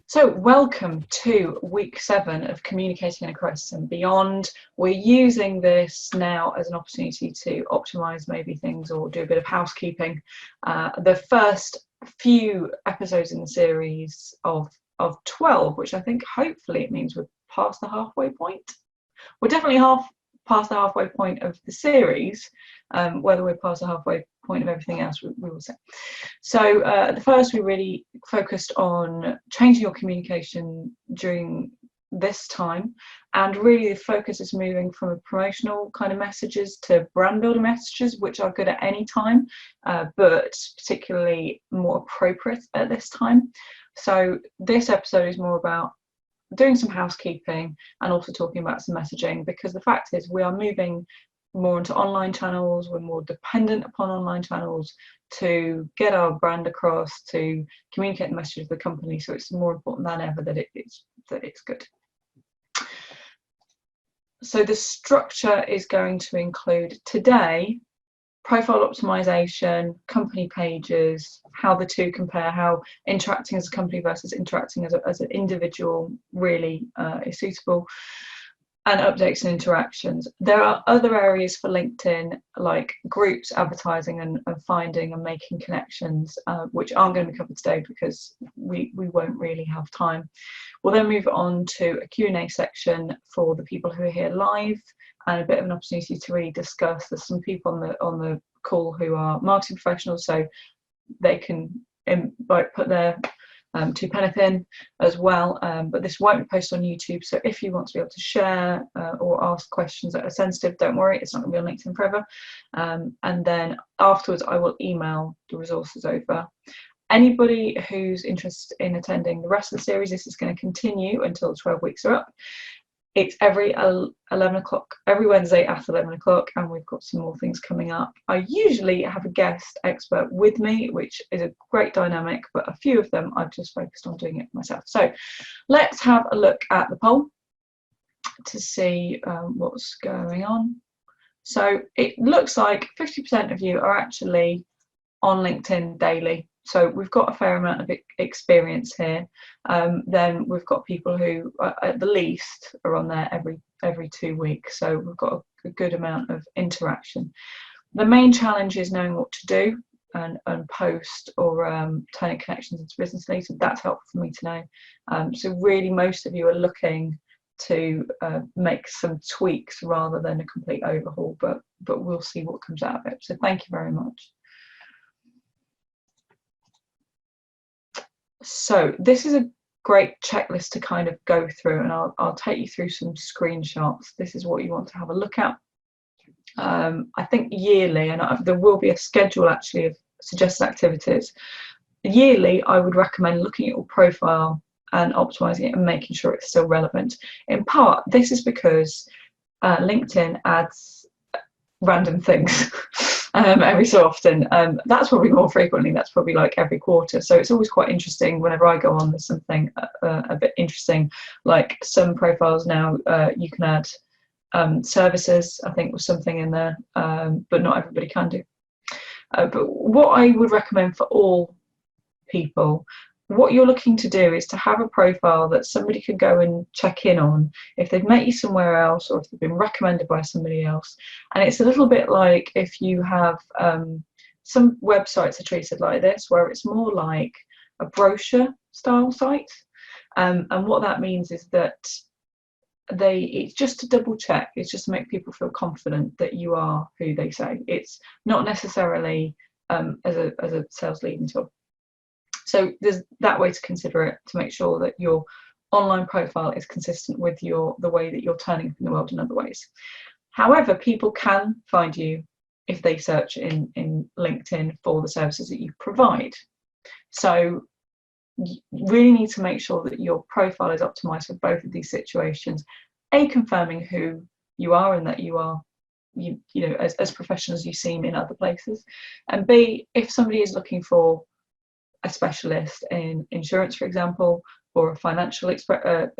So welcome to week 7 of Communicating in a Crisis and Beyond. We're using this now as an opportunity to optimize maybe things or do a bit of housekeeping. The first few episodes in the series of 12, which I think hopefully it means we're past the halfway point. We're definitely past the halfway point of the series. Whether we're past the halfway point of everything else, we will see. So the first, we really focused on changing your communication during this time, and really the focus is moving from promotional kind of messages to brand building messages, which are good at any time, but particularly more appropriate at this time. So this episode is more about doing some housekeeping and also talking about some messaging, because the fact is we are moving more into online channels. We're more dependent upon online channels to get our brand across, to communicate the message of the company. So it's more important than ever that it's good. So the structure is going to include today profile optimization, company pages, how the two compare, how interacting as a company versus interacting as an individual really is suitable, and updates and interactions. There are other areas for LinkedIn, like groups, advertising, and finding and making connections, which aren't going to be covered today because we won't really have time. We'll then move on to a Q&A section for the people who are here live, and a bit of an opportunity to really discuss. There's some people on the call who are marketing professionals, so they can put their 2 penny in as well, but this won't be posted on YouTube. So if you want to be able to share or ask questions that are sensitive, don't worry, it's not going to be on LinkedIn forever. And then afterwards, I will email the resources over. Anybody who's interested in attending the rest of the series, this is going to continue until 12 weeks are up. It's every 11 o'clock, every Wednesday at 11 o'clock, and we've got some more things coming up. I usually have a guest expert with me, which is a great dynamic, but a few of them I've just focused on doing it myself. So let's have a look at the poll to see what's going on. So it looks like 50% of you are actually on LinkedIn daily. So we've got a fair amount of experience here. Then we've got people who, at the least, are on there every 2 weeks. So we've got a good amount of interaction. The main challenge is knowing what to do and post or turning connections into business leads. That's helpful for me to know. So really, most of you are looking to make some tweaks rather than a complete overhaul. But we'll see what comes out of it. So thank you very much. So this is a great checklist to kind of go through, and I'll take you through some screenshots. This is what you want to have a look at. I think yearly, and there will be a schedule actually of suggested activities. Yearly, I would recommend looking at your profile and optimizing it and making sure it's still relevant. In part, this is because LinkedIn adds random things. Every so often. That's probably more frequently, that's probably like every quarter. So it's always quite interesting whenever I go on, there's something a bit interesting, like some profiles now you can add services, I think was something in there, but not everybody can do. But what I would recommend for all people, what you're looking to do is to have a profile that somebody can go and check in on if they've met you somewhere else or if they've been recommended by somebody else. And it's a little bit like if you have some websites are treated like this, where it's more like a brochure style site. And what that means is that it's just to double check, it's just to make people feel confident that you are who they say. It's not necessarily as a sales leading tool. So there's that way to consider it, to make sure that your online profile is consistent with the way that you're turning up in the world in other ways. However, people can find you if they search in LinkedIn for the services that you provide. So you really need to make sure that your profile is optimized for both of these situations. A, confirming who you are and that you are you know as professional as you seem in other places. And B, if somebody is looking for a specialist in insurance, for example, or a financial expert,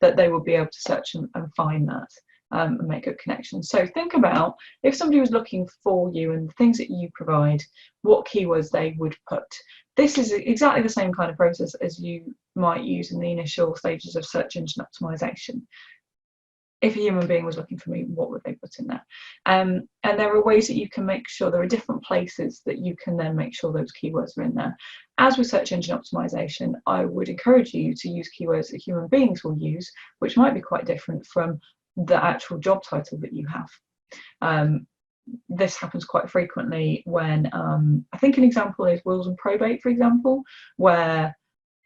that they will be able to search and find that and make good connections. So think about if somebody was looking for you and the things that you provide, what keywords they would put. this is exactly the same kind of process as you might use in the initial stages of search engine optimization. If a human being was looking for me, what would they put in there? And there are ways that you can make sure, there are different places that you can then make sure those keywords are in there. As with search engine optimization, I would encourage you to use keywords that human beings will use, which might be quite different from the actual job title that you have. This happens quite frequently when, I think an example is wills and probate, for example, where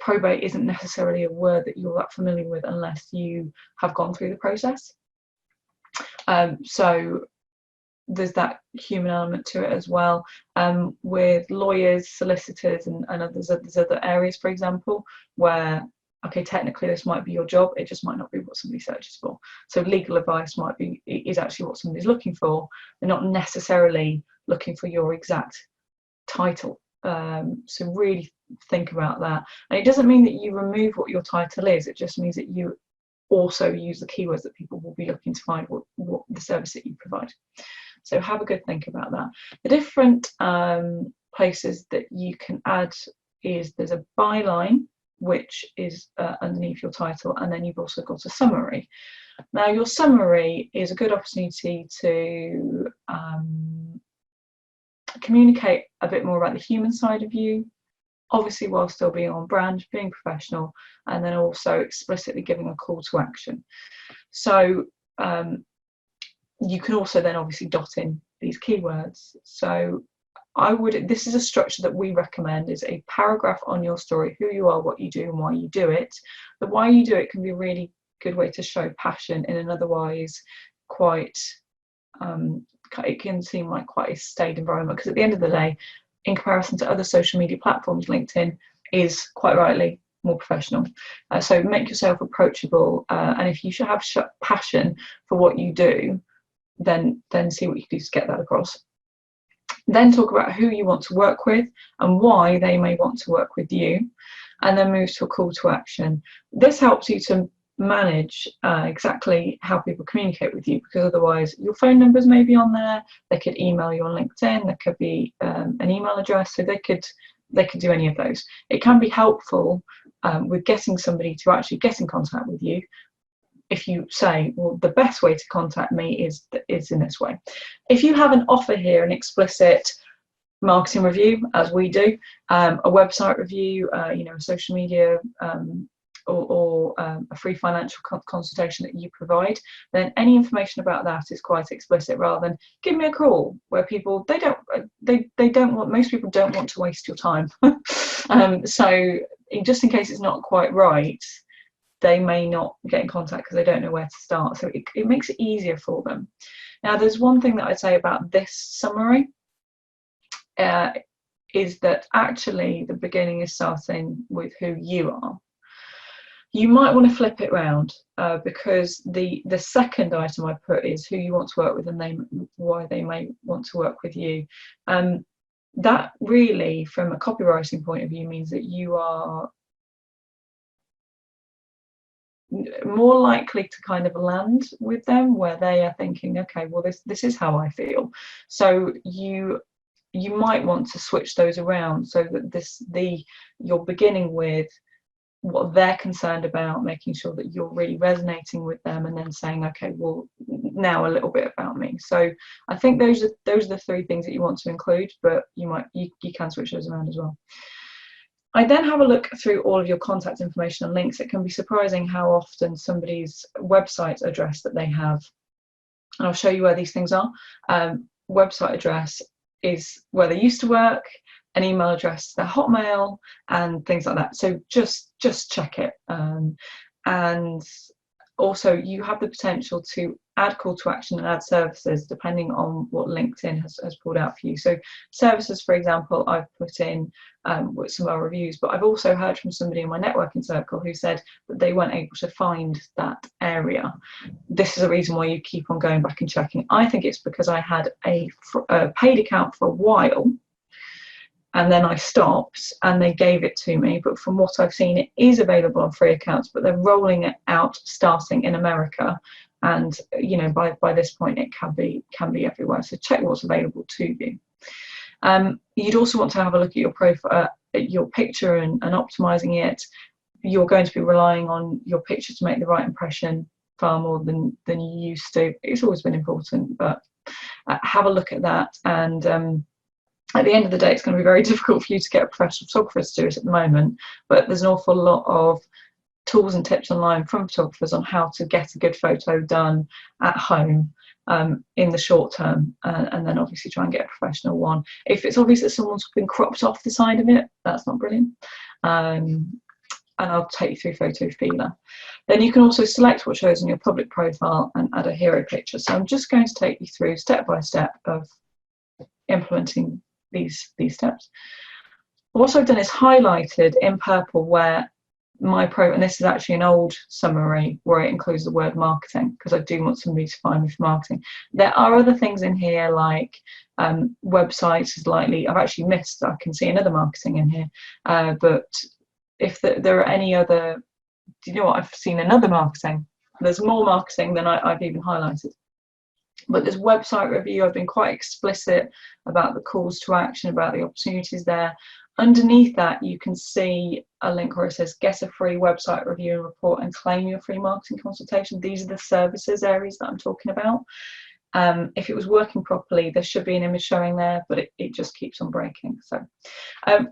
probate isn't necessarily a word that you're that familiar with unless you have gone through the process. So there's that human element to it as well. With lawyers, solicitors, and there's other areas, for example, where, okay, technically this might be your job, it just might not be what somebody searches for. So legal advice is actually what somebody's looking for. They're not necessarily looking for your exact title. So really think about that. And it doesn't mean that you remove what your title is, it just means that you also use the keywords that people will be looking to find what the service that you provide. So have a good think about that. The different places that you can add is, there's a byline, which is underneath your title, and then you've also got a summary. Now your summary is a good opportunity to communicate a bit more about the human side of you, obviously while still being on brand, being professional, and then also explicitly giving a call to action. So you can also then obviously dot in these keywords. So this is a structure that we recommend, is a paragraph on your story, who you are, what you do, and why you do it. The why you do it can be a really good way to show passion in an otherwise quite it can seem like quite a staid environment, because at the end of the day, in comparison to other social media platforms, LinkedIn is quite rightly more professional. So make yourself approachable, and if you should have passion for what you do, then see what you can do to get that across. Then talk about who you want to work with and why they may want to work with you, and then move to a call to action. This helps you to manage exactly how people communicate with you, because otherwise your phone numbers may be on there, they could email you on LinkedIn, there could be an email address, so they could do any of those. It can be helpful with getting somebody to actually get in contact with you if you say, well, the best way to contact me is in this way. If you have an offer here, an explicit marketing review, as we do, a website review, a social media, or a free financial consultation that you provide, then any information about that is quite explicit, rather than give me a call, where people most people don't want to waste your time. So just in case it's not quite right, they may not get in contact because they don't know where to start. So it makes it easier for them. Now, there's one thing that I'd say about this summary, is that actually the beginning is starting with who you are. You might want to flip it around, because the second item I put is who you want to work with and why they may want to work with you. That really, from a copywriting point of view, means that you are more likely to kind of land with them where they are thinking, okay, well, this is how I feel. So you might want to switch those around, so that you're beginning with what they're concerned about, making sure that you're really resonating with them, and then saying, okay, well, now a little bit about me. So I think those are the three things that you want to include, but you can switch those around as well. I then have a look through all of your contact information and links. It can be surprising how often somebody's website address that they have, and I'll show you where these things are. Website address is where they used to work, an email address, their Hotmail, and things like that. So just check it. And also, you have the potential to add call to action and add services depending on what LinkedIn has pulled out for you. So services, for example, I've put in with some of our reviews, but I've also heard from somebody in my networking circle who said that they weren't able to find that area. This is a reason why you keep on going back and checking. I think it's because I had a paid account for a while, and then I stopped and they gave it to me. But from what I've seen, it is available on free accounts, but they're rolling it out starting in America. And by this point, it can be everywhere. So check what's available to you. You'd also want to have a look at your profile, your picture and optimizing it, you're going to be relying on your picture to make the right impression far more than you used to. It's always been important, but have a look at that. And at the end of the day, it's going to be very difficult for you to get a professional photographer to do it at the moment, but there's an awful lot of tools and tips online from photographers on how to get a good photo done at home in the short term, and then obviously try and get a professional one. If it's obvious that someone's been cropped off the side of it, that's not brilliant. And I'll take you through Photo Feeler. Then you can also select what shows in your public profile and add a hero picture. So I'm just going to take you through step by step of implementing these steps. What I've done is highlighted in purple where and this is actually an old summary where it includes the word marketing, because I do want somebody to find me for marketing. There are other things in here like websites is likely, I've actually missed, I can see another marketing in here, but if there are any other, do you know what, I've seen another marketing. There's more marketing than I've even highlighted. But there's website review. I've been quite explicit about the calls to action, about the opportunities there. Underneath that, you can see a link where it says get a free website review and report and claim your free marketing consultation. These are the services areas that I'm talking about. If it was working properly, there should be an image showing there, but it just keeps on breaking. So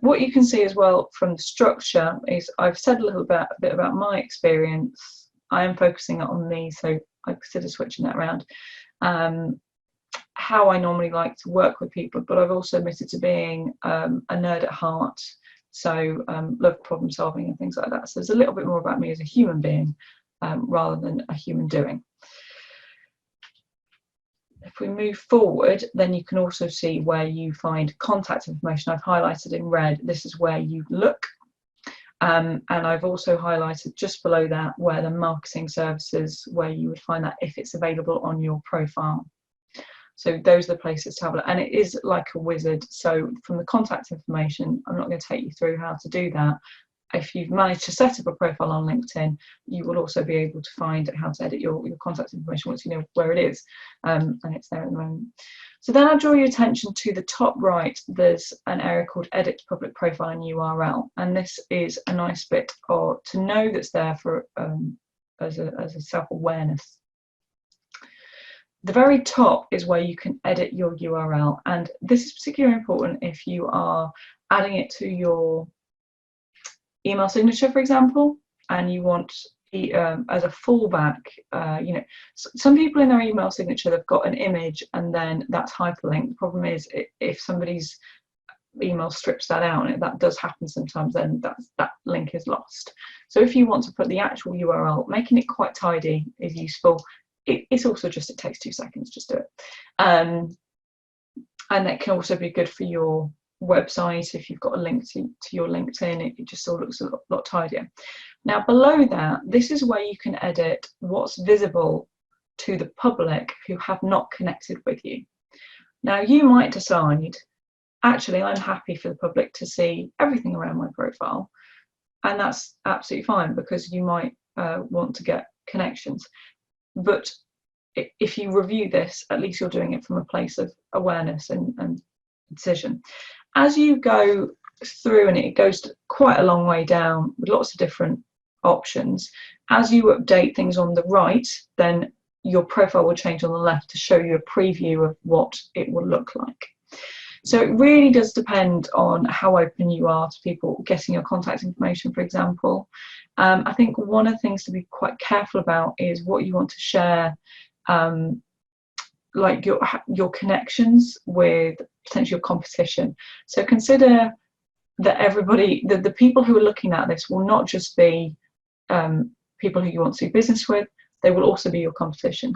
what you can see as well from the structure is I've said a bit about my experience. I am focusing on me, so I consider switching that around. How I normally like to work with people, but I've also admitted to being a nerd at heart, so love problem solving and things like that. So there's a little bit more about me as a human being rather than a human doing. If we move forward, then you can also see where you find contact information. I've highlighted in red, this is where you look. And I've also highlighted just below that where the marketing services, where you would find that if it's available on your profile. So those are the places to have a look. And it is like a wizard. So from the contact information, I'm not going to take you through how to do that. If you've managed to set up a profile on LinkedIn, you will also be able to find how to edit your contact information once you know where it is. And it's there at the moment. So then I'll draw your attention to the top right. There's an area called Edit Public Profile and URL. And this is a nice bit to know that's there for as a self-awareness. The very top is where you can edit your URL. And this is particularly important if you are adding it to your email signature, for example, and you want as a fallback, some people in their email signature, they've got an image and then that's hyperlinked. The problem is if somebody's email strips that out, and that does happen sometimes, then that link is lost. So if you want to put the actual URL, making it quite tidy is useful. It's also just, it takes 2 seconds, just do it. And that can also be good for your website. If you've got a link to your LinkedIn, it just all looks a lot tidier. Now below that, this is where you can edit what's visible to the public who have not connected with you. Now you might decide, actually I'm happy for the public to see everything around my profile, and that's absolutely fine because you might want to get connections. But if you review this, at least you're doing it from a place of awareness and decision. As you go through, and it goes quite a long way down with lots of different options, as you update things on the right, then your profile will change on the left to show you a preview of what it will look like. So it really does depend on how open you are to people getting your contact information, for example. I think one of the things to be quite careful about is what you want to share, like your connections with potentially your competition. So consider that everybody, the people who are looking at this will not just be people who you want to do business with, they will also be your competition.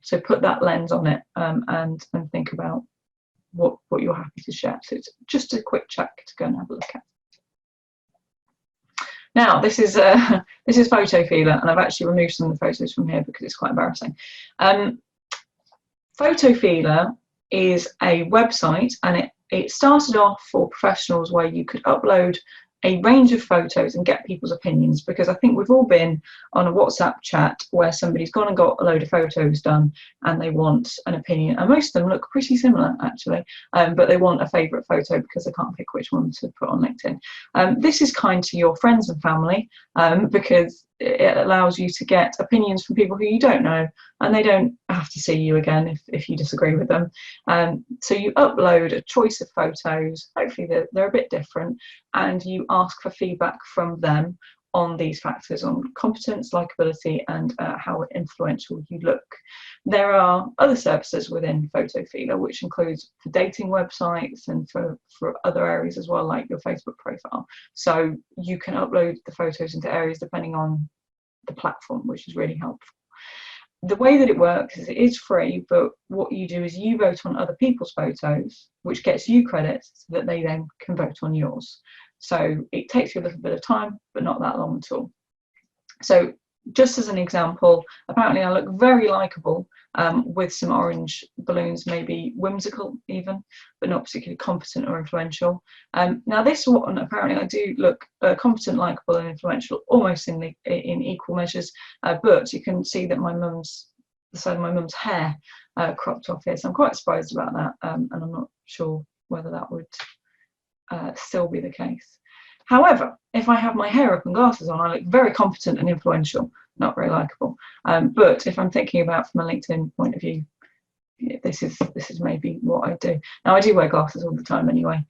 So put that lens on it and think about what you're happy to share. So it's just a quick check to go and have a look at. Now this is Photo Feeler, and I've actually removed some of the photos from here because it's quite embarrassing. Photo Feeler is a website, and it started off for professionals where you could upload a range of photos and get people's opinions, because I think we've all been on a WhatsApp chat where somebody's gone and got a load of photos done and they want an opinion, and most of them look pretty similar actually, but they want a favourite photo because they can't pick which one to put on LinkedIn. This is kind to your friends and family, because it allows you to get opinions from people who you don't know, and they don't have to see you again if you disagree with them. So you upload a choice of photos, hopefully they're a bit different, and you ask for feedback from them on these factors, on competence, likability, and how influential you look. There are other services within Photo Feeler, which includes for dating websites and for other areas as well, like your Facebook profile. So you can upload the photos into areas depending on the platform, which is really helpful. The way that it works is it is free, but what you do is you vote on other people's photos, which gets you credits so that they then can vote on yours. So it takes you a little bit of time, but not that long at all. So just as an example, apparently I look very likable with some orange balloons, maybe whimsical even, but not particularly competent or influential. Now this one, apparently I do look competent, likable and influential almost in equal measures, but you can see that the side of my mum's hair cropped off here, so I'm quite surprised about that, and I'm not sure whether that would still be the case. However, if I have my hair up and glasses on, I look very competent and influential, not very likable. But if I'm thinking about from a LinkedIn point of view, this is maybe what I do. Now I do wear glasses all the time anyway,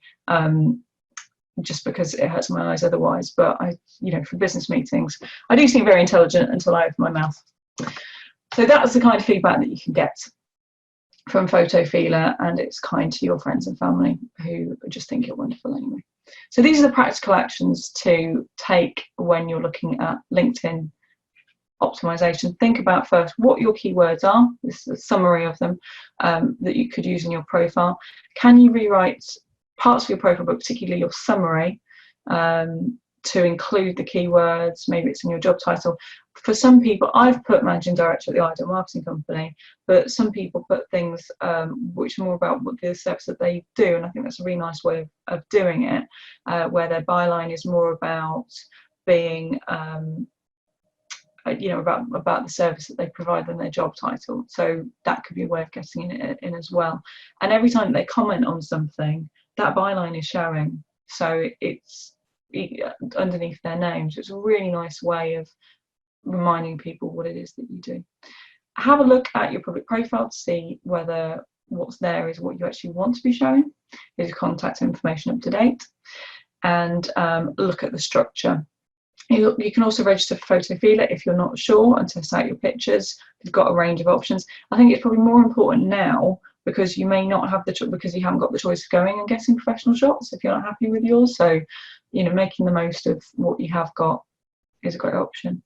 just because it hurts my eyes otherwise. But for business meetings, I do seem very intelligent until I open my mouth. So that's the kind of feedback that you can get from Photo Feeler, and it's kind to your friends and family who just think you're wonderful anyway. So these are the practical actions to take when you're looking at LinkedIn optimization. Think about first what your keywords are. This is a summary of them that you could use in your profile. Can you rewrite parts of your profile, but particularly your summary, to include the keywords? Maybe it's in your job title. For some people, I've put managing director at the ideal marketing company, but some people put things which are more about what the service that they do, and I think that's a really nice way of doing it, where their byline is more about being about the service that they provide than their job title. So that could be a way of getting it in as well. And every time they comment on something, that byline is showing, so it's underneath their names. It's a really nice way of reminding people what it is that you do. Have a look at your public profile to see whether what's there is what you actually want to be showing. Is your contact information up to date? And look at the structure. You can also register for Photo Feeler if you're not sure and test out your pictures. You've got a range of options. I think it's probably more important now because you may not have because you haven't got the choice of going and getting professional shots if you're not happy with yours. So, making the most of what you have got is a great option.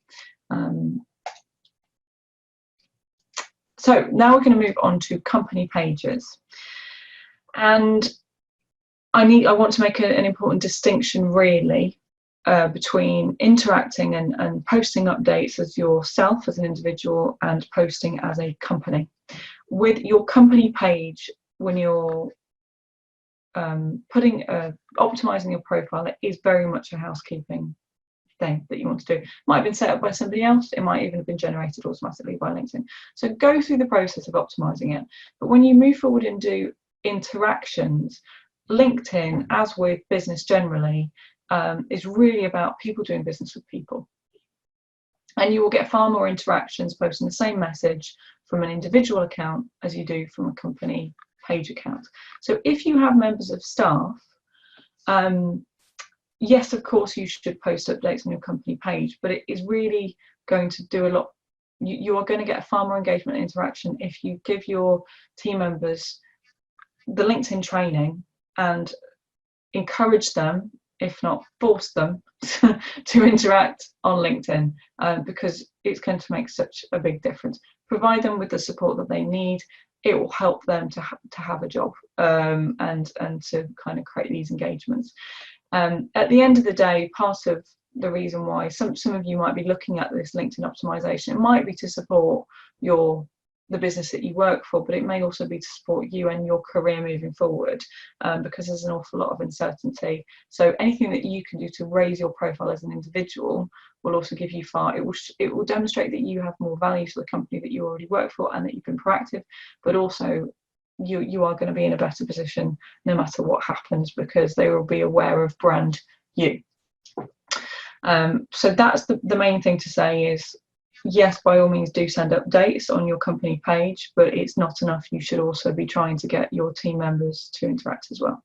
So now we're going to move on to company pages, and I want to make an important distinction really between interacting and posting updates as yourself as an individual and posting as a company. With your company page, when you're optimizing your profile, it is very much a housekeeping thing that you want to do. It might have been set up by somebody else, it might even have been generated automatically by LinkedIn. So go through the process of optimizing it. But when you move forward and do interactions, LinkedIn, as with business generally, is really about people doing business with people. And you will get far more interactions posting the same message from an individual account as you do from a company page account. So if you have members of staff, yes, of course, you should post updates on your company page, but it is really going to do a lot. You are going to get far more engagement and interaction if you give your team members the LinkedIn training and encourage them, if not force them, to interact on LinkedIn, because it's going to make such a big difference. Provide them with the support that they need. It will help them to have a job and to kind of create these engagements. At the end of the day, part of the reason why some of you might be looking at this LinkedIn optimization, it might be to support your the business that you work for, but it may also be to support you and your career moving forward, because there's an awful lot of uncertainty. So anything that you can do to raise your profile as an individual will also give you it will demonstrate that you have more value to the company that you already work for and that you've been proactive, but also you are going to be in a better position no matter what happens, because they will be aware of brand you. So that's the main thing to say is, yes, by all means do send updates on your company page, but it's not enough. You should also be trying to get your team members to interact as well.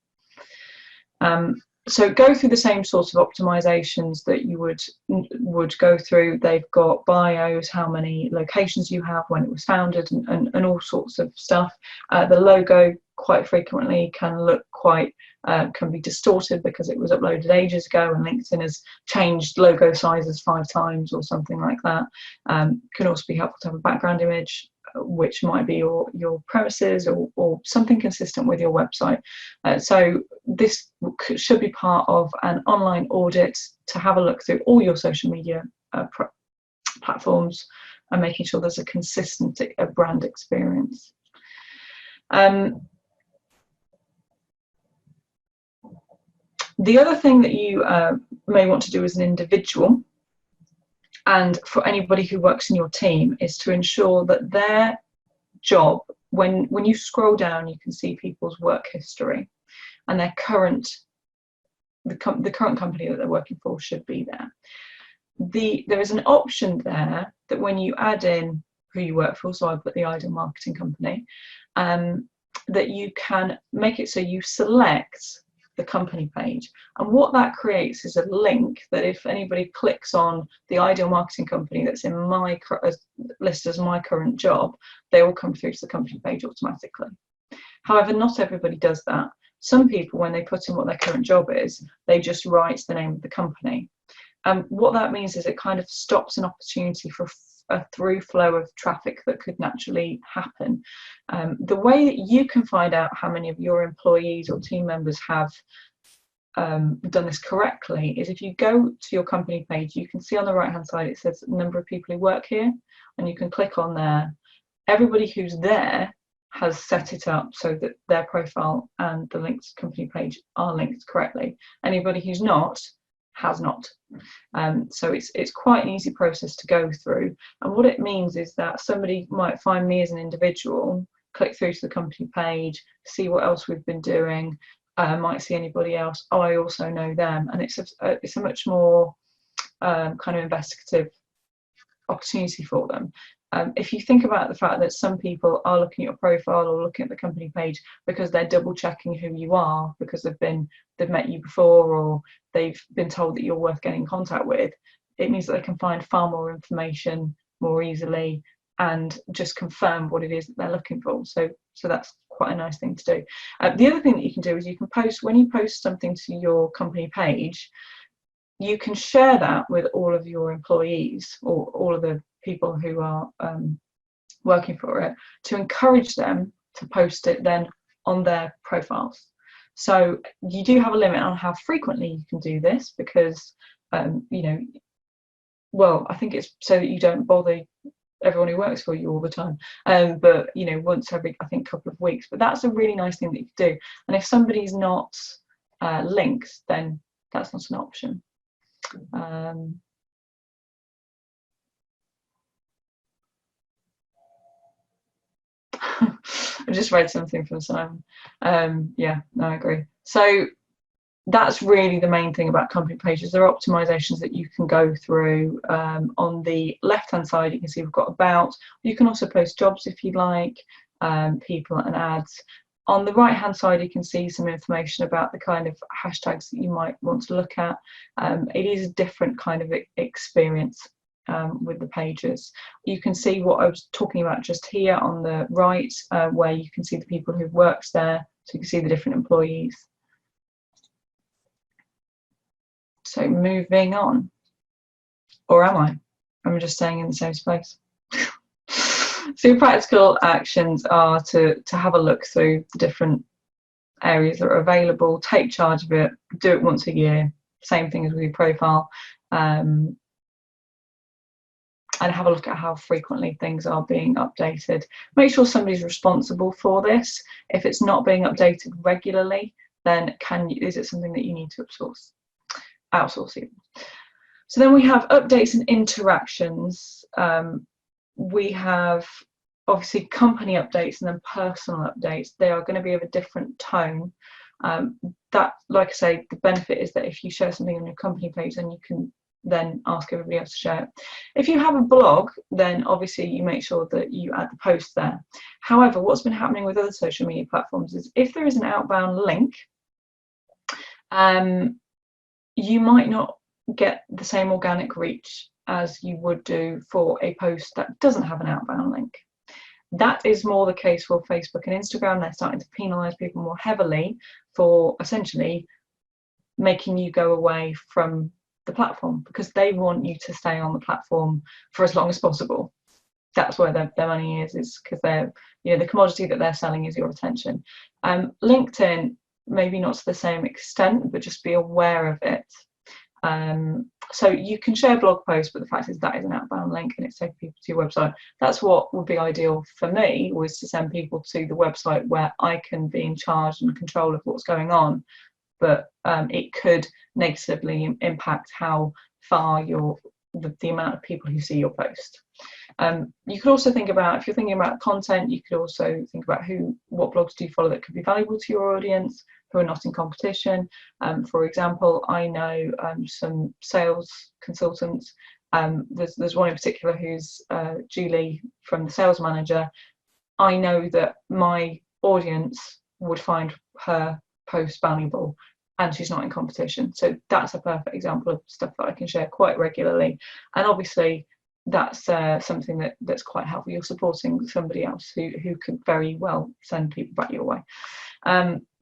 So go through the same sorts of optimizations that you would go through. They've got bios, how many locations you have, when it was founded, and all sorts of stuff. The logo quite frequently can look can be distorted because it was uploaded ages ago and LinkedIn has changed logo sizes 5 times or something like that. Can also be helpful to have a background image, which might be your premises or something consistent with your website. So this should be part of an online audit to have a look through all your social media platforms and making sure there's a consistent brand experience. The other thing that you may want to do as an individual, and for anybody who works in your team, is to ensure that their job, when you scroll down, you can see people's work history and their current company that they're working for should be there. There is an option there that when you add in who you work for, so I put the Ideal Marketing Company, that you can make it so you select the company page, and what that creates is a link that if anybody clicks on the Ideal Marketing Company that's in my list as my current job, they will come through to the company page automatically. However, not everybody does that. Some people, when they put in what their current job is, they just write the name of the company. What that means is it kind of stops an opportunity for a through flow of traffic that could naturally happen. The way that you can find out how many of your employees or team members have done this correctly is if you go to your company page, you can see on the right hand side it says the number of people who work here, and you can click on there. Everybody who's there has set it up so that their profile and the linked company page are linked correctly. Anybody who's not has not. So it's quite an easy process to go through, and what it means is that somebody might find me as an individual, click through to the company page, see what else we've been doing, might see anybody else, oh, I also know them, and it's a much more kind of investigative opportunity for them. If you think about the fact that some people are looking at your profile or looking at the company page because they're double checking who you are, because they've met you before, or they've been told that you're worth getting in contact with, it means that they can find far more information more easily and just confirm what it is that they're looking for. So that's quite a nice thing to do. The other thing that you can do is you can post, when you post something to your company page, you can share that with all of your employees or all of the people who are working for it, to encourage them to post it then on their profiles. So you do have a limit on how frequently you can do this, because well, I think it's so that you don't bother everyone who works for you all the time, but once every, I think, couple of weeks. But that's a really nice thing that you can do, and if somebody's not linked, then that's not an option. I just read something from Simon. Yeah, no, I agree. So that's really the main thing about company pages. There are optimizations that you can go through. On the left-hand side, you can see we've got about. You can also post jobs if you'd like, people and ads. On the right-hand side, you can see some information about the kind of hashtags that you might want to look at. It is a different kind of experience with the pages. You can see what I was talking about just here on the right, where you can see the people who've worked there, so you can see the different employees. So moving on, or am I? I'm just staying in the same space. So your practical actions are to have a look through the different areas that are available, take charge of it, do it once a year, same thing as with your profile. And and have a look at how frequently things are being updated. Make sure somebody's responsible for this. If it's not being updated regularly, then is it something that you need to outsource even? So then we have updates and interactions. We have obviously company updates and then personal updates. They are going to be of a different tone. That, like I say, the benefit is that if you share something on your company page, then you can then ask everybody else to share it. If you have a blog, then obviously you make sure that you add the post there. However, what's been happening with other social media platforms is if there is an outbound link, you might not get the same organic reach as you would do for a post that doesn't have an outbound link. That is more the case for Facebook and Instagram. They're starting to penalise people more heavily for essentially making you go away from the platform, because they want you to stay on the platform for as long as possible. That's where their money is because they're, the commodity that they're selling is your attention. LinkedIn, maybe not to the same extent, but just be aware of it. So you can share blog posts, but the fact is that is an outbound link and it's taking people to your website. That's what would be ideal for me, was to send people to the website where I can be in charge and control of what's going on. But it could negatively impact how far the amount of people who see your post. You could also think about, if you're thinking about content, you could also think about what blogs do you follow that could be valuable to your audience, who are not in competition. For example, I know some sales consultants. There's one in particular who's Julie from The Sales Manager. I know that my audience would find her post valuable, and she's not in competition. So that's a perfect example of stuff that I can share quite regularly. And obviously that's something that's quite helpful. You're supporting somebody else who could very well send people back your way.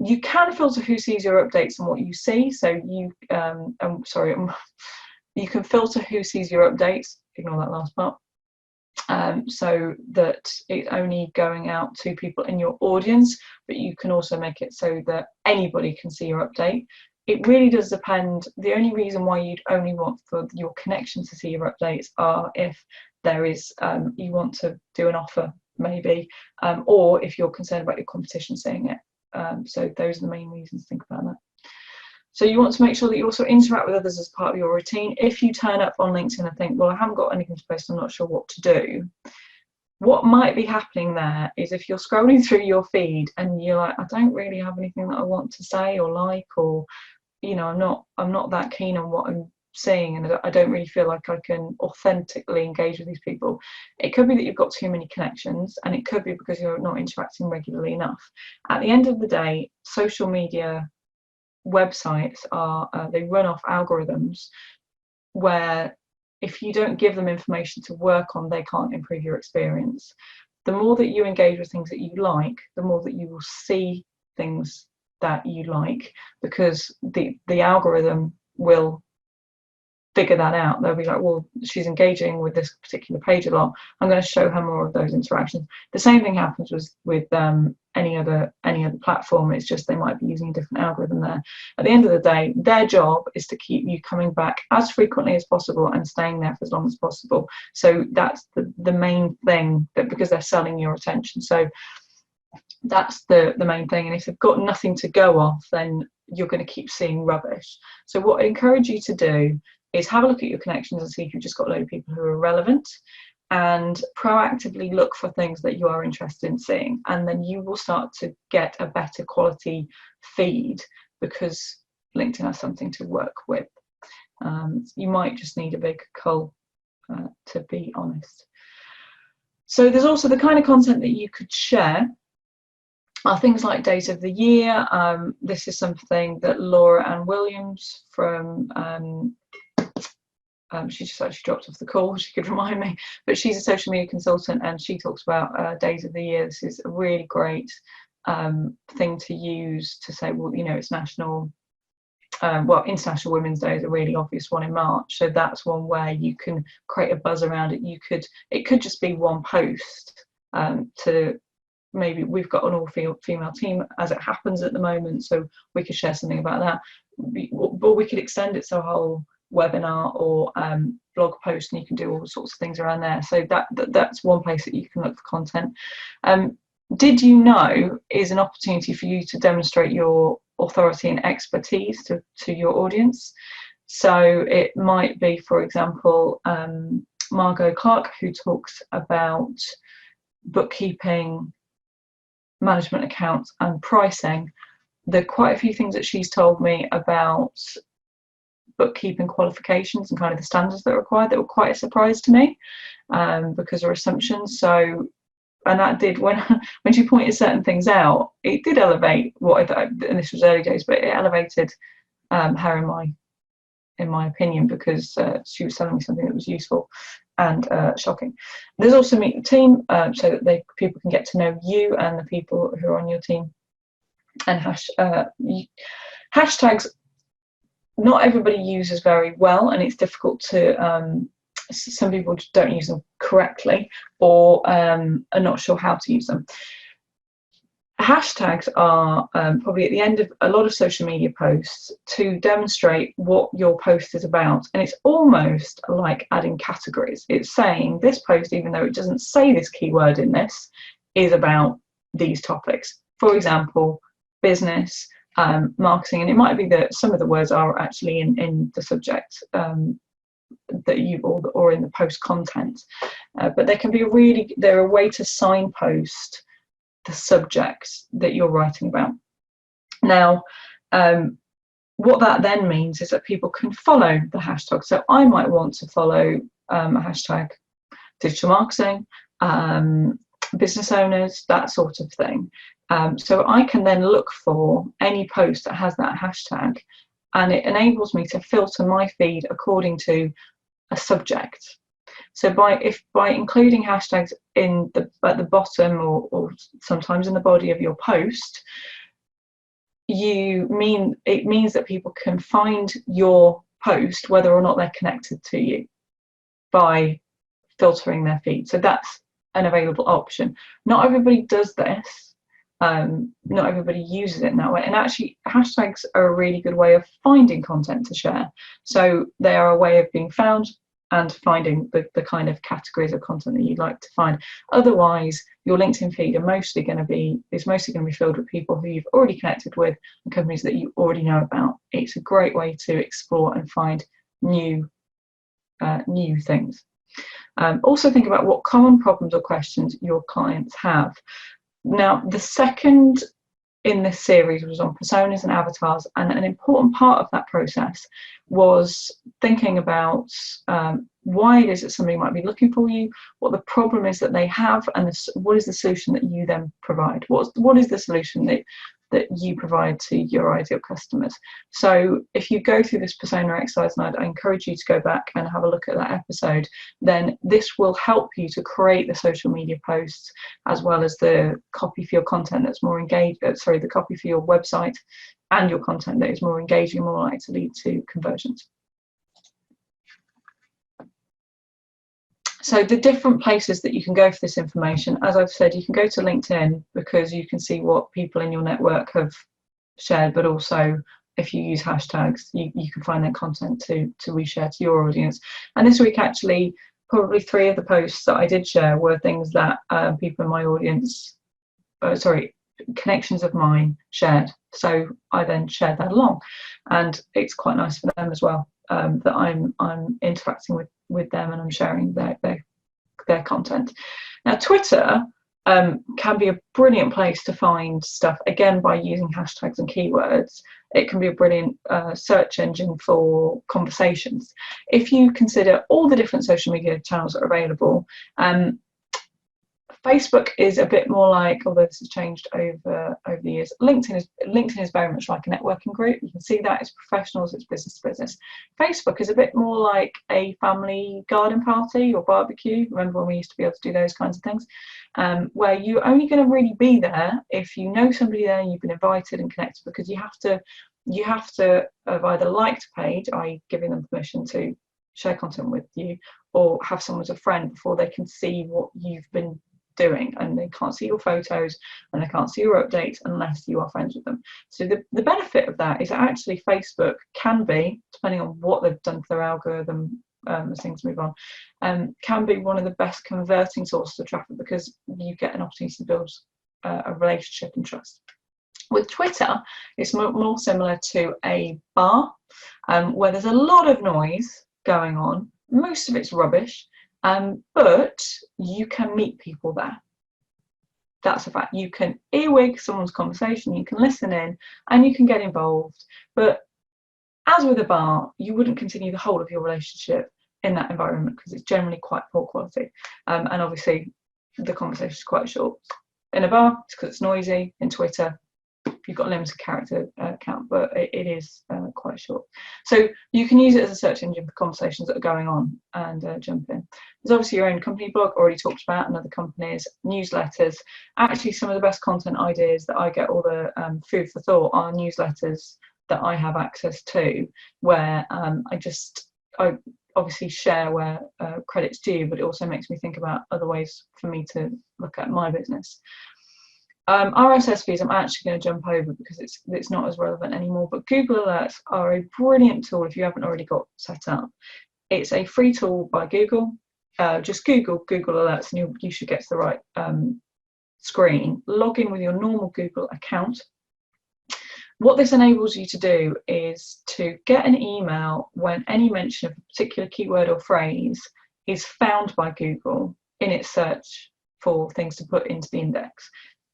You can filter who sees your updates and what you see. So you can filter who sees your updates, ignore that last part, so that it's only going out to people in your audience, but you can also make it so that anybody can see your update. It really does depend. The only reason why you'd only want for your connection to see your updates are if there is you want to do an offer maybe, or if you're concerned about your competition seeing it. So those are the main reasons to think about that. So you want to make sure that you also interact with others as part of your routine. If you turn up on LinkedIn and think, well, I haven't got anything to post, I'm not sure what to do. What might be happening there is if you're scrolling through your feed and you're like, I don't really have anything that I want to say or like, or, I'm not that keen on what I'm seeing, and I don't really feel like I can authentically engage with these people. It could be that you've got too many connections, and it could be because you're not interacting regularly enough. At the end of the day, social media websites they run off algorithms where if you don't give them information to work on, they can't improve your experience. The more that you engage with things that you like, the more that you will see things that you like, because the algorithm will figure that out. They'll be like, well, she's engaging with this particular page a lot, I'm going to show her more of those interactions. The same thing happens with any other platform. It's just they might be using a different algorithm there. At the end of the day, their job is to keep you coming back as frequently as possible and staying there for as long as possible. So that's the main thing, that because they're selling your attention. So that's the main thing. And if they've got nothing to go off, then you're going to keep seeing rubbish. So what I encourage you to do is have a look at your connections and see if you've just got a load of people who are relevant, and proactively look for things that you are interested in seeing, and then you will start to get a better quality feed because LinkedIn has something to work with. You might just need a big cull, to be honest. So there's also the kind of content that you could share are things like days of the year. This is something that Laura Ann Williams from she just actually dropped off the call, she could remind me, but she's a social media consultant and she talks about days of the year. This is a really great thing to use to say, well, it's national, International Women's Day is a really obvious one in March, so that's one where you can create a buzz around it. It could just be one post to maybe, we've got an all-female team as it happens at the moment, so we could share something about that, but we could extend it to a whole webinar or blog post, and you can do all sorts of things around there. So that's one place that you can look for content. Did you know is an opportunity for you to demonstrate your authority and expertise to your audience. So it might be, for example, Margot Clark, who talks about bookkeeping, management accounts and pricing. There are quite a few things that she's told me about bookkeeping qualifications and kind of the standards that are required that were quite a surprise to me, because they're assumptions. So, and that did, when she pointed certain things out, it did elevate what I thought, and this was early days, but it elevated her in my opinion, because she was telling me something that was useful and shocking. There's also Meet the Team, so that people can get to know you and the people who are on your team. And hashtags, not everybody uses very well, and it's difficult to, some people just don't use them correctly, or are not sure how to use them. Hashtags are probably at the end of a lot of social media posts to demonstrate what your post is about, and it's almost like adding categories. It's saying this post, even though it doesn't say this keyword in this, is about these topics. For example, business, marketing, and it might be that some of the words are actually in the subject that you or in the post content, but they can be they're a way to signpost the subject that you're writing about. Now, what that then means is that people can follow the hashtag. So I might want to follow a hashtag digital marketing, business owners, that sort of thing. So I can then look for any post that has that hashtag, and it enables me to filter my feed according to a subject. So by including hashtags at the bottom or sometimes in the body of your post, it means that people can find your post whether or not they're connected to you by filtering their feed. So that's an available option. Not everybody does this. Not everybody uses it in that way, and actually hashtags are a really good way of finding content to share. So they are a way of being found and finding the kind of categories of content that you'd like to find. Otherwise, your LinkedIn feed is mostly going to be filled with people who you've already connected with and companies that you already know about. It's a great way to explore and find new things. Also think about what common problems or questions your clients have. Now, the second in this series was on personas and avatars, and an important part of that process was thinking about why it is that somebody might be looking for you, what the problem is that they have, and what is the solution that you then provide. What is the solution that you provide to your ideal customers? So if you go through this persona exercise, and I encourage you to go back and have a look at that episode, then this will help you to create the social media posts as well as the copy for your content that's more engaged, the copy for your website and your content that is more engaging, more likely to lead to conversions. So the different places that you can go for this information, as I've said, you can go to LinkedIn because you can see what people in your network have shared, but also if you use hashtags, you can find their content to reshare to your audience. And this week, actually, probably 3 of the posts that I did share were things that people in my audience, connections of mine shared. So I then shared that along, and it's quite nice for them as well, that I'm interacting with them and I'm sharing their content. Now, Twitter can be a brilliant place to find stuff, again, by using hashtags and keywords. It can be a brilliant search engine for conversations. If you consider all the different social media channels that are available, Facebook is a bit more like, although this has changed over the years, LinkedIn is very much like a networking group. You can see that it's professionals, it's business to business. Facebook is a bit more like a family garden party or barbecue. Remember when we used to be able to do those kinds of things, where you're only going to really be there if you know somebody there and you've been invited and connected, because you have to have either liked a page, i.e. giving them permission to share content with you, or have someone as a friend before they can see what you've been doing, and they can't see your photos and they can't see your updates unless you are friends with them. So the benefit of that is that actually Facebook can be, depending on what they've done to their algorithm as things move on, can be one of the best converting sources of traffic, because you get an opportunity to build a relationship and trust. With Twitter, it's more similar to a bar, where there's a lot of noise going on. Most of it's rubbish, but you can meet people there. That's a fact. You can earwig someone's conversation, you can listen in, and you can get involved. But as with a bar, you wouldn't continue the whole of your relationship in that environment, because it's generally quite poor quality. And obviously, the conversation is quite short. In a bar, it's because it's noisy. In Twitter, you've got a limited character count, but it is quite short. So you can use it as a search engine for conversations that are going on and jump in. There's obviously your own company blog, already talked about, and other companies, newsletters. Actually, some of the best content ideas that I get, all the food for thought, are newsletters that I have access to, where I obviously share where credit's due, but it also makes me think about other ways for me to look at my business. RSS feeds I'm actually going to jump over because it's not as relevant anymore, but Google Alerts are a brilliant tool if you haven't already got set up. It's a free tool by Google. Just Google Alerts and you should get to the right screen. Log in with your normal Google account. What this enables you to do is to get an email when any mention of a particular keyword or phrase is found by Google in its search for things to put into the index.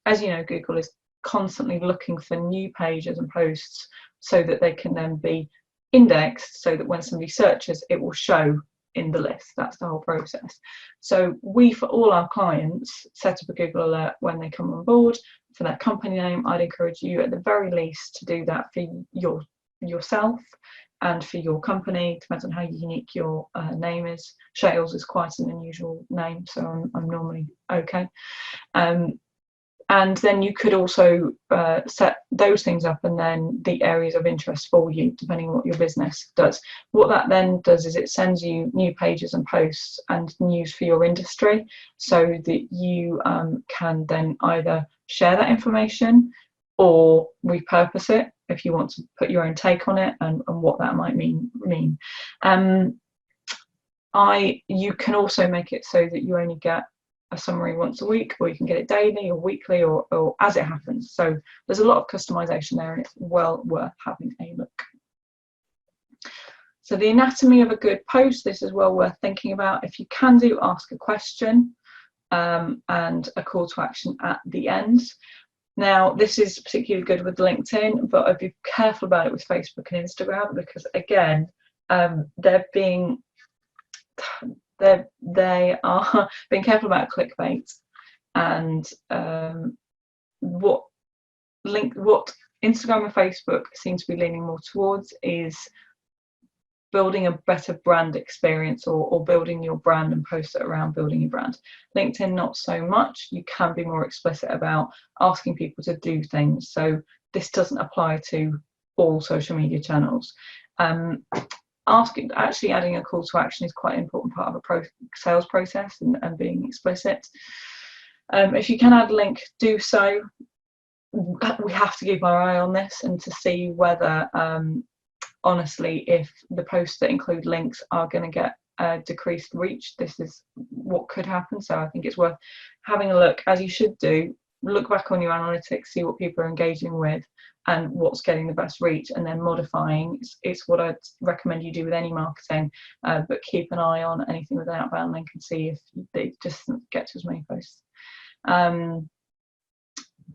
As you know, Google is constantly looking for new pages and posts so that they can then be indexed, so that when somebody searches, it will show in the list. That's the whole process. So we, for all our clients, set up a Google alert when they come on board for their company name. I'd encourage you at the very least to do that for yourself and for your company. Depends on how unique your name is. Shales is quite an unusual name, so I'm normally okay. And then you could also set those things up, and then the areas of interest for you, depending on what your business does. What that then does is it sends you new pages and posts and news for your industry, so that you can then either share that information or repurpose it if you want to put your own take on it and what that might mean. You can also make it so that you only get a summary once a week, or you can get it daily or weekly or as it happens. So there's a lot of customization there, and it's well worth having a look. So the anatomy of a good post, this is well worth thinking about. If you can do, ask a question and a call to action at the end. Now, this is particularly good with LinkedIn, but I'd be careful about it with Facebook and Instagram, because again, they are being careful about clickbait, and what Instagram and Facebook seem to be leaning more towards is building a better brand experience, or building your brand and post it around building your brand. LinkedIn, not so much. You can be more explicit about asking people to do things. So this doesn't apply to all social media channels. Actually adding a call to action is quite an important part of a sales process, and being explicit. If you can add a link, do so. We have to keep our eye on this and to see whether honestly, if the posts that include links are going to get decreased reach, this is what could happen. So I think it's worth having a look, as you should do. Look back on your analytics, see what people are engaging with and what's getting the best reach, and then modifying. It's what I'd recommend you do with any marketing, but keep an eye on anything with an outbound link and see if they just get to as many posts.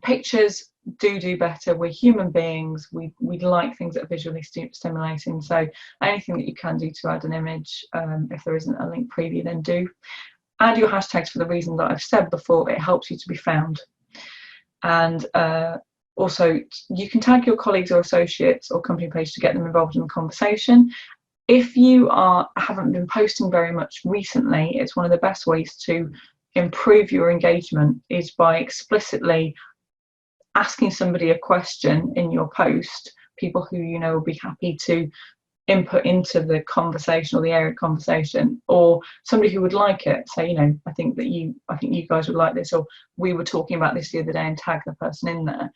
Pictures do better. We're human beings. We like things that are visually stimulating. So anything that you can do to add an image, if there isn't a link preview, then do. Add your hashtags for the reason that I've said before. It helps you to be found. And also, you can tag your colleagues or associates or company page to get them involved in the conversation. If you haven't been posting very much recently, it's one of the best ways to improve your engagement is by explicitly asking somebody a question in your post, people who you know will be happy to input into the conversation or the area of conversation, or somebody who would like it, say, you know, I think you guys would like this, or we were talking about this the other day, and tag the person in there,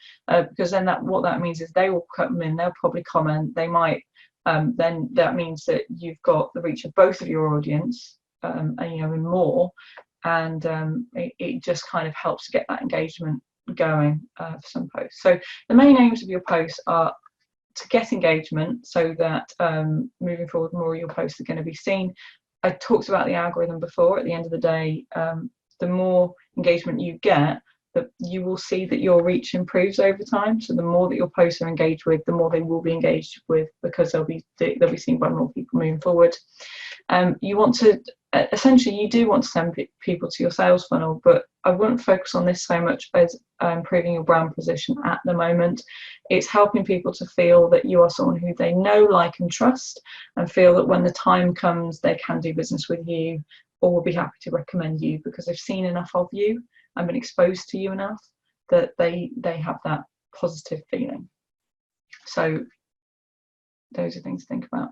because then what that means is they will come in, they'll probably comment, they might, then that means that you've got the reach of both of your audience, and you know, and more, and it just kind of helps to get that engagement going for some posts. So the main aims of your posts are to get engagement, so that moving forward more of your posts are going to be seen. I talked about the algorithm before. At the end of the day, the more engagement you get, you will see that your reach improves over time. So the more that your posts are engaged with, the more they will be engaged with, because they'll be seen by more people moving forward. You want to essentially, you do want to send people to your sales funnel, but I wouldn't focus on this so much as improving your brand position at the moment. It's helping people to feel that you are someone who they know, like, and trust, and feel that when the time comes, they can do business with you, or will be happy to recommend you because they've seen enough of you and been exposed to you enough that they have that positive feeling. So those are things to think about.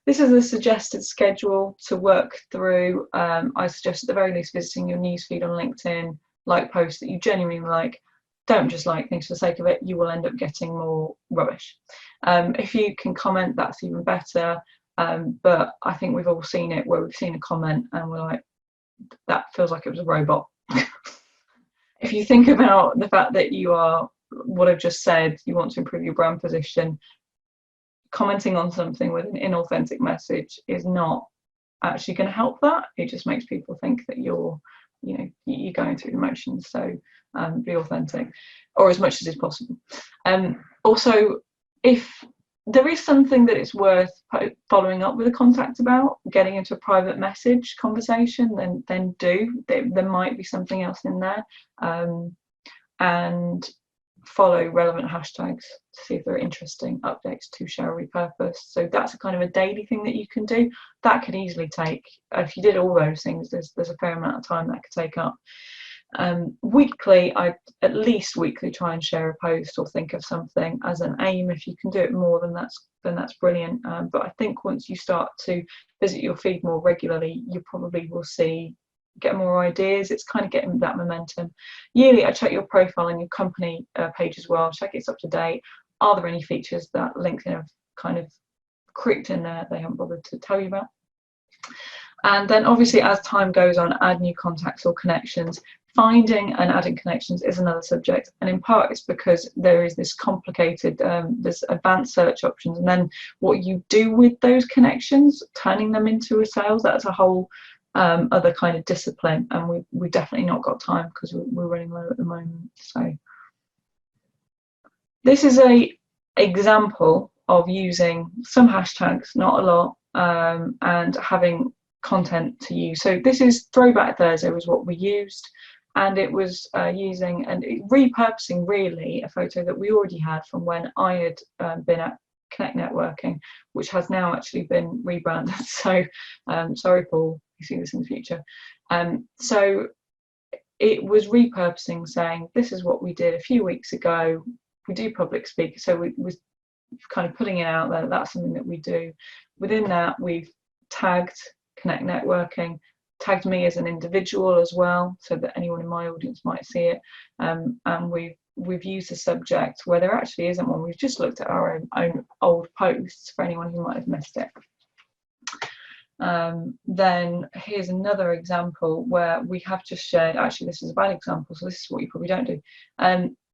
This is a suggested schedule to work through. I suggest at the very least visiting your newsfeed on LinkedIn, like posts that you genuinely like. Don't just like things for the sake of it. You will end up getting more rubbish. If you can comment, that's even better. But I think we've all seen it where we've seen a comment and we're like, that feels like it was a robot. If you think about the fact that you are, what I've just said, you want to improve your brand position, commenting on something with an inauthentic message is not actually going to help that. It just makes people think that you're going through the motions. So be authentic, or as much as is possible. Also, if there is something that it's worth following up with a contact about, getting into a private message conversation, then do. There might be something else in there, and follow relevant hashtags to see if there are interesting updates to share or repurpose. So that's a kind of a daily thing that you can do. That could easily take, if you did all those things, there's a fair amount of time that could take up. Weekly, I at least weekly try and share a post or think of something as an aim. If you can do it more, then that's brilliant. But I think once you start to visit your feed more regularly, you probably will get more ideas. It's kind of getting that momentum. Yearly, I check your profile and your company page as well, check it's up to date. Are there any features that LinkedIn have kind of creeped in there they haven't bothered to tell you about? And then obviously, as time goes on, add new contacts or connections. Finding and adding connections is another subject, and in part it's because there is this complicated, there's advanced search options, and then what you do with those connections, turning them into a sales, that's a whole other kind of discipline, and we've definitely not got time because we're running low at the moment. So this is a example of using some hashtags, not a lot, and having content to use. So this is Throwback Thursday was what we used, and it was using and repurposing really a photo that we already had from when I had been at Connect Networking, which has now actually been rebranded. So sorry, Paul, you see this in the future. So it was repurposing, saying this is what we did a few weeks ago. We do public speak, so we was kind of putting it out there. That's something that we do. Within that, we've tagged Connect Networking, tagged me as an individual as well, so that anyone in my audience might see it. And we've used a subject where there actually isn't one. We've just looked at our own old posts for anyone who might have missed it. Then here's another example where we have just shared, actually this is a bad example, so this is what you probably don't do.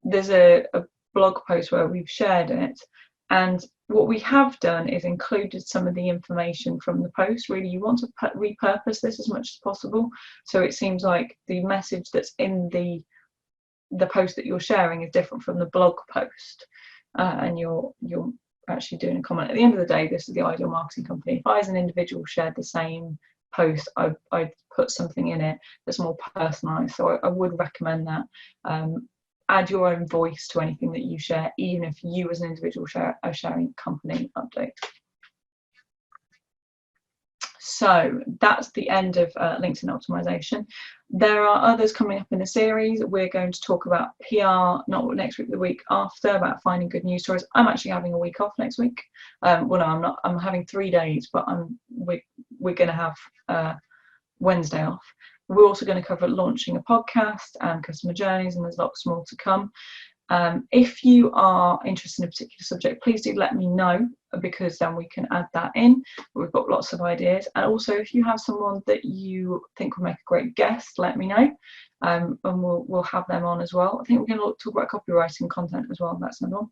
There's a blog post where we've shared it, and what we have done is included some of the information from the post. Really, you want to repurpose this as much as possible, so it seems like the message that's in the post that you're sharing is different from the blog post, and you're actually doing a comment. At the end of the day, this is the ideal marketing company. If I as an individual shared the same post, I'd put something in it that's more personalized, so I would recommend that. Add your own voice to anything that you share, even if you as an individual are sharing company update. So that's the end of LinkedIn optimization. There are others coming up in the series. We're going to talk about PR, not next week, the week after, about finding good news stories. I'm actually having a week off next week. Well, no, I'm not. I'm having 3 days, but we're going to have Wednesday off. We're also going to cover launching a podcast and customer journeys, and there's lots more to come. If you are interested in a particular subject, please do let me know, because then we can add that in. We've got lots of ideas. And also, if you have someone that you think will make a great guest, let me know, and we'll have them on as well. I think we're going to talk about copywriting content as well. That's another one.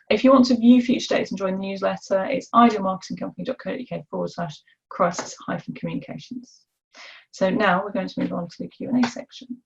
If you want to view future dates and join the newsletter, it's idealmarketingcompany.co.uk/crisis-communications. So now we're going to move on to the Q&A section.